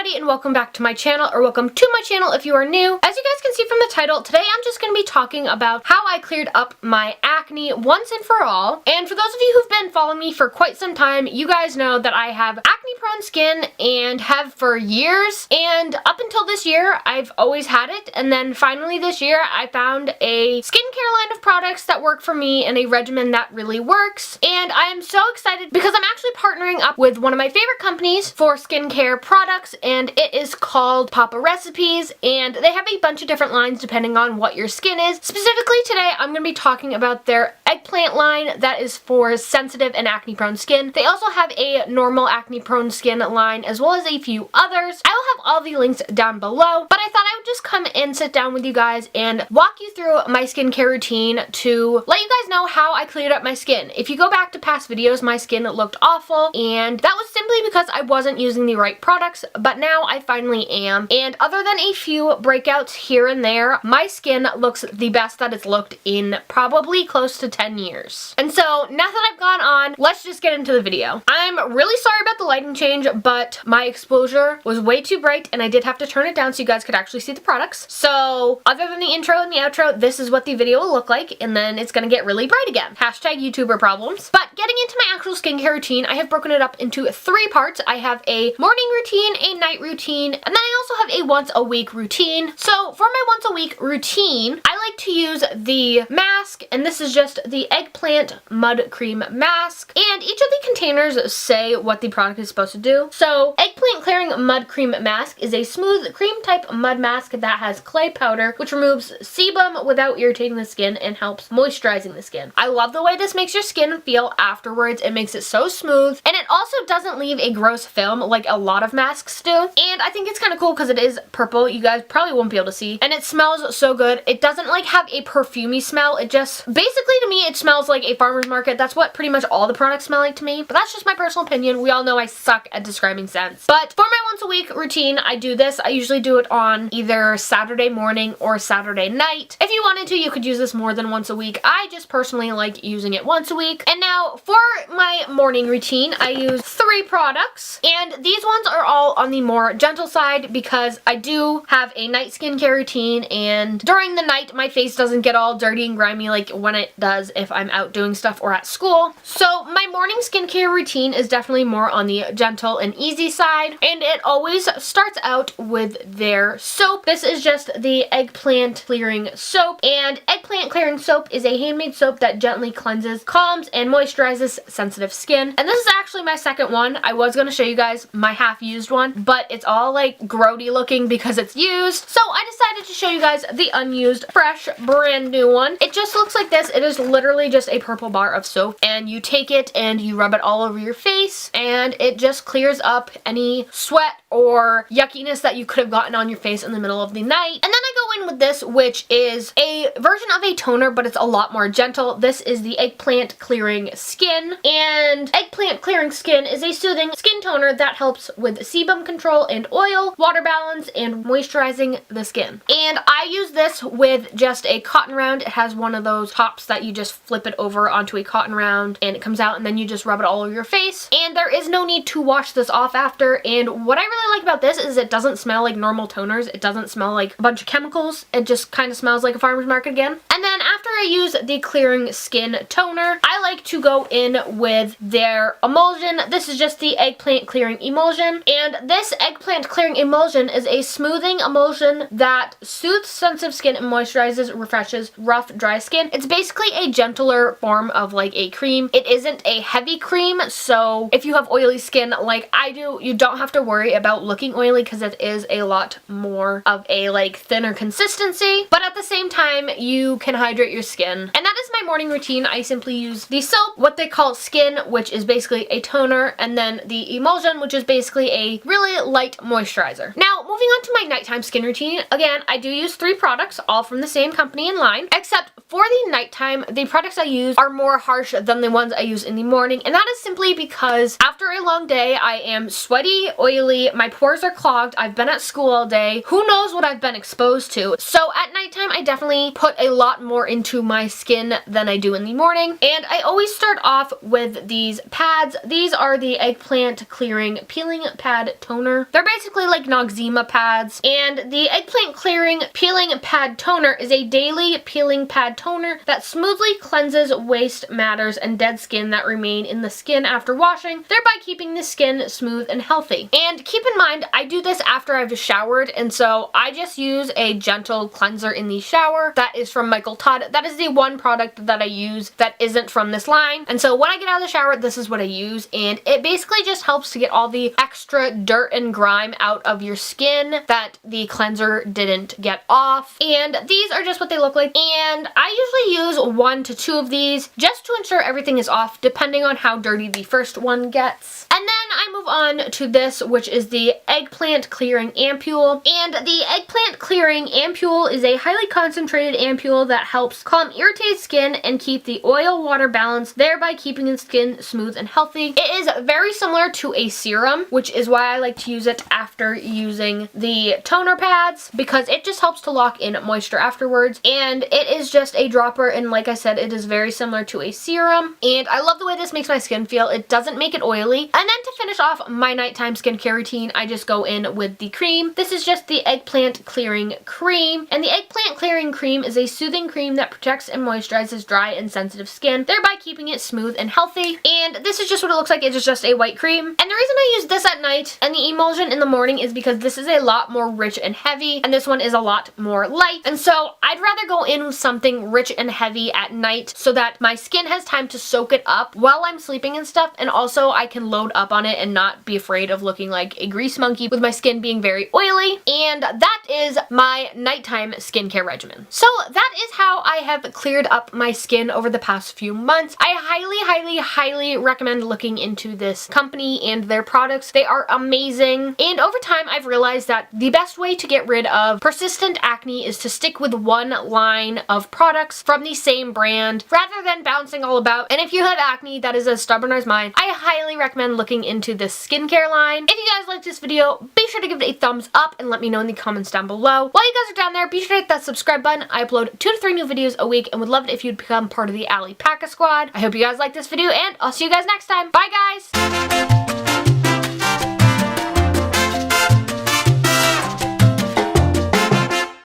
everybody, and welcome back to my channel, or welcome to my channel if you are new. As you guys can see from the title, today I'm just going to be talking about how I cleared up my acne once and for all. And for those of you who've been following me for quite some time, you guys know that I have acne prone skin and have for years. And up until this year, I've always had it. And then finally this year, I found a skincare line of products that work for me and a regimen that really works. And I am so excited because I'm actually partnering up with one of my favorite companies for skincare products, and it is called Papa Recipes, and they have a bunch of different lines depending on what your skin is. Specifically today, I'm going to be talking about their Eggplant line that is for sensitive and acne prone skin. They also have a normal acne prone skin line as well as a few others. I will have all the links down below, but I thought I would just come and sit down with you guys and walk you through my skincare routine to let you guys know how I cleared up my skin. If you go back to past videos, my skin looked awful, and that was simply because I wasn't using the right products, but now I finally am. And other than a few breakouts here and there, my skin looks the best that it's looked in probably close to 10 years. And so now that I've gone on, let's just get into the video. I'm really sorry about the lighting change, but my exposure was way too bright and I did have to turn it down so you guys could actually see the products. So other than the intro and the outro, this is what the video will look like, and then it's gonna get really bright again. Hashtag YouTuber problems. But getting into my actual skincare routine, I have broken it up into 3 parts. I have a morning routine, a night routine, and then I also have a once a week routine. So for my once a week routine, I like to use the mask, and this is just the Eggplant Mud Cream Mask, and each of the containers say what the product is supposed to do. So Eggplant Clearing Mud Cream Mask is a smooth cream type mud mask that has clay powder which removes sebum without irritating the skin and helps moisturizing the skin. I love the way this makes your skin feel afterwards. It makes it so smooth, and it also doesn't leave a gross film like a lot of masks do. And I think it's kind of cool because it is purple. You guys probably won't be able to see, and it smells so good. It doesn't like have a perfumey smell. It just basically, to me, it smells like a farmer's market. That's what pretty much all the products smell like to me, but that's just my personal opinion. We all know I suck at describing scents. But for my once a week routine, I do this. I usually do it on either Saturday morning or Saturday night. If you wanted to, you could use this more than once a week. I just personally like using it once a week. And now for my morning routine, I use 3 products, and these ones are all on the more gentle side because I do have a night skincare routine, and during the night my face doesn't get all dirty and grimy like when it does if I'm out doing stuff or at school. So my morning skincare routine is definitely more on the gentle and easy side, and it always starts out with their soap. This is just the Eggplant Clearing Soap, and Eggplant Clearing Soap is a handmade soap that gently cleanses, calms, and moisturizes sensitive skin. And this is actually my second one. I was going to show you guys my half-used one, but it's all like grody looking because it's used. So I decided to show you guys the unused, fresh, brand new one. It just looks like this. It is literally just a purple bar of soap, and you take it and you rub it all over your face, and it just clears up any sweat or yuckiness that you could have gotten on your face in the middle of the night. And then I go in with this, which is a version of a toner, but it's a lot more gentle. This is the Eggplant Clearing Skin, and Eggplant Clearing Skin is a soothing skin toner that helps with sebum control and oil, water balance, and moisturizing the skin. And I use this with just a cotton round. It has one of those tops that you just flip it over onto a cotton round, and it comes out, and then you just rub it all over your face. And there is no need to wash this off after. And what I really like about this is it doesn't smell like normal toners. It doesn't smell like a bunch of chemicals. It just kind of smells like a farmer's market again. And then after I use the Clearing Skin Toner, I like to go in with their emulsion. This is just the Eggplant Clearing Emulsion, and this Eggplant Clearing Emulsion is a smoothing emulsion that soothes sensitive skin and moisturizes, refreshes rough, dry skin. It's basically a gentler form of like a cream. It isn't a heavy cream, so if you have oily skin like I do, you don't have to worry about looking oily because it is a lot more of a like thinner consistency, but at the same time you can hydrate your skin. And that is my morning routine. I simply use the soap, what they call skin, which is basically a toner, and then the emulsion, which is basically a really light moisturizer. Now moving on to my nighttime skin routine, again I do use 3 products, all from the same company and line, except for the nighttime, the products I use are more harsh than the ones I use in the morning, and that is simply because after a long day I am sweaty, oily, my pores are clogged, I've been at school all day, who knows what I've been exposed to. So at nighttime I definitely put a lot more into my skin than I do in the morning. And I always start off with these pads. These are the Eggplant Clearing Peeling Pad Toner. They're basically like Noxzema pads. And the Eggplant Clearing Peeling Pad Toner is a daily peeling pad toner that smoothly cleanses waste matters and dead skin that remain in the skin after washing, thereby keeping the skin smooth and healthy. And keep in mind, I do this after I've showered, and so I just use a gentle cleanser in the shower. That is from Michael Todd. That is the one product that I use that isn't from this line. And so when I get out of the shower, this is what I use, and it basically just helps to get all the extra dirt and grime out of your skin that the cleanser didn't get off. And these are just what they look like, and I usually use 1 to 2 of these just to ensure everything is off, depending on how dirty the first one gets. And then I move on to this, which is the Eggplant Clearing Ampule. And the Eggplant Clearing Ampule is a highly concentrated ampule that helps calm irritated skin and keep the oil-water balance, thereby keeping the skin smooth and healthy. It is very similar to a serum, which is why I like to use it after using the toner pads, because it just helps to lock in moisture afterwards. And it is just a dropper, and like I said, it is very similar to a serum. And I love the way this makes my skin feel. It doesn't make it oily. And then to finish off my nighttime skincare routine, I just go in with the cream. This is just the Eggplant Clearing Cream. And the Eggplant Clearing Cream is a soothing cream that protects and moisturizes dry and sensitive skin, thereby keeping it smooth and healthy. And this is just what it looks like. It's just a white cream. And the reason I use this at night and the Emulsion in the morning is because this is a lot more rich and heavy, and this one is a lot more light. And so I'd rather go in with something rich and heavy at night so that my skin has time to soak it up while I'm sleeping and stuff, and also I can load up on it and not be afraid of looking like a grease monkey with my skin being very oily. And that is my nighttime skincare regimen. So that is how I have cleared up my skin over the past few months. I highly recommend looking into this company and their products. They are amazing. And over time, I've realized that the best way to get rid of persistent acne is to stick with one line of products from the same brand rather than bouncing all about. And if you have acne that is as stubborn as mine, I highly recommend looking into this skincare line. If you guys liked this video, be sure to give it a thumbs up and let me know in the comments down below. While you guys are down there, be sure to hit that subscribe button. I upload 2 to 3 new videos a week and would love it if you'd become part of the Allie Pack Squad. I hope you guys liked this video, and I'll see you guys next time. Bye, guys!